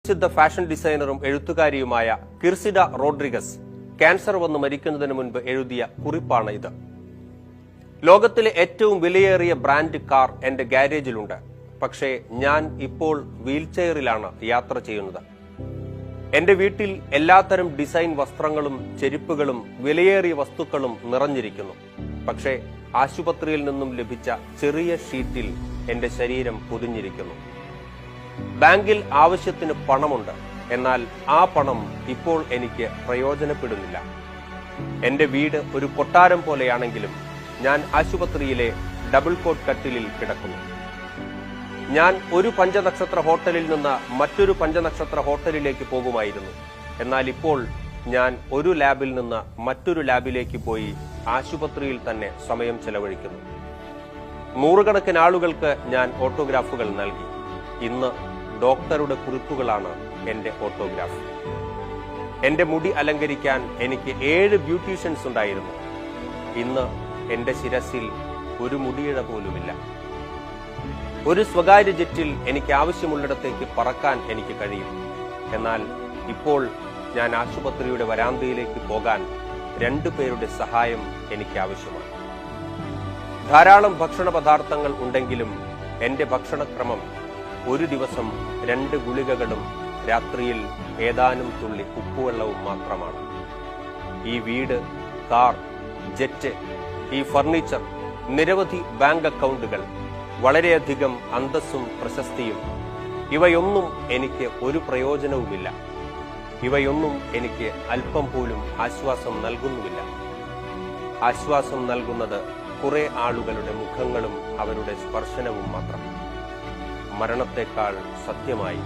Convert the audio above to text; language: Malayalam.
പ്രസിദ്ധ ഫാഷൻ ഡിസൈനറും എഴുത്തുകാരിയുമായ കിർസിഡ റോഡ്രിഗസ് ക്യാൻസർ വന്ന് മരിക്കുന്നതിന് മുൻപ് എഴുതിയ കുറിപ്പാണ് ഇത്. ലോകത്തിലെ ഏറ്റവും വിലയേറിയ ബ്രാൻഡ് കാർ എന്റെ ഗാരേജിലുണ്ട്. പക്ഷേ ഞാൻ ഇപ്പോൾ വീൽചെയറിലാണ് യാത്ര ചെയ്യുന്നത്. എന്റെ വീട്ടിൽ എല്ലാത്തരം ഡിസൈൻ വസ്ത്രങ്ങളും ചെരുപ്പുകളും വിലയേറിയ വസ്തുക്കളും നിറഞ്ഞിരിക്കുന്നു. പക്ഷേ ആശുപത്രിയിൽ നിന്നും ലഭിച്ച ചെറിയ ഷീറ്റിൽ എന്റെ ശരീരം പൊതിഞ്ഞിരിക്കുന്നു. ബാങ്കിൽ ആവശ്യത്തിന് പണമുണ്ട്. എന്നാൽ ആ പണം ഇപ്പോൾ എനിക്ക് പ്രയോജനപ്പെടുന്നില്ല. എന്റെ വീട് ഒരു കൊട്ടാരം പോലെയാണെങ്കിലും ഞാൻ ആശുപത്രിയിലെ ഡബിൾ കോട്ട് കട്ടിലിൽ കിടക്കുന്നു. ഞാൻ ഒരു പഞ്ചനക്ഷത്ര ഹോട്ടലിൽ നിന്ന് മറ്റൊരു പഞ്ചനക്ഷത്ര ഹോട്ടലിലേക്ക് പോകുമായിരുന്നു. എന്നാൽ ഇപ്പോൾ ഞാൻ ഒരു ലാബിൽ നിന്ന് മറ്റൊരു ലാബിലേക്ക് പോയി ആശുപത്രിയിൽ തന്നെ സമയം ചെലവഴിക്കുന്നു. നൂറുകണക്കിന് ആളുകൾക്ക് ഞാൻ ഓട്ടോഗ്രാഫുകൾ നൽകി. ഇന്ന് ഡോക്ടറുടെ കുറിപ്പുകളാണ് എന്റെ ഓട്ടോഗ്രാഫ്. എന്റെ മുടി അലങ്കരിക്കാൻ എനിക്ക് 7 ബ്യൂട്ടീഷ്യൻസ് ഉണ്ടായിരുന്നു. ഇന്ന് എന്റെ ശിരസിൽ ഒരു മുടിയിഴ പോലുമില്ല. ഒരു സ്വകാര്യ ജെറ്റിൽ എനിക്ക് ആവശ്യമുള്ളിടത്തേക്ക് പറക്കാൻ എനിക്ക് കഴിയും. എന്നാൽ ഇപ്പോൾ ഞാൻ ആശുപത്രിയുടെ വരാന്തയിലേക്ക് പോകാൻ 2 പേരുടെ സഹായം എനിക്ക് ആവശ്യമാണ്. ധാരാളം ഭക്ഷണ പദാർത്ഥങ്ങൾ ഉണ്ടെങ്കിലും എന്റെ ഭക്ഷണക്രമം ഒരു ദിവസം 2 ഗുളികകളും രാത്രിയിൽ ഏതാനും തുള്ളി ഉപ്പുവെള്ളവും മാത്രമാണ്. ഈ വീട്, കാർ, ജെറ്റ്, ഈ ഫർണിച്ചർ, നിരവധി ബാങ്ക് അക്കൗണ്ടുകൾ, വളരെയധികം അന്തസ്സും പ്രശസ്തിയും, ഇവയൊന്നും എനിക്ക് ഒരു പ്രയോജനവുമില്ല. ഇവയൊന്നും എനിക്ക് അല്പം പോലും ആശ്വാസം നൽകുന്നുമില്ല. ആശ്വാസം നൽകുന്നത് കുറെ ആളുകളുടെ മുഖങ്ങളും അവരുടെ സ്പർശനവും മാത്രം. മരണത്തെക്കാൾ സത്യമായി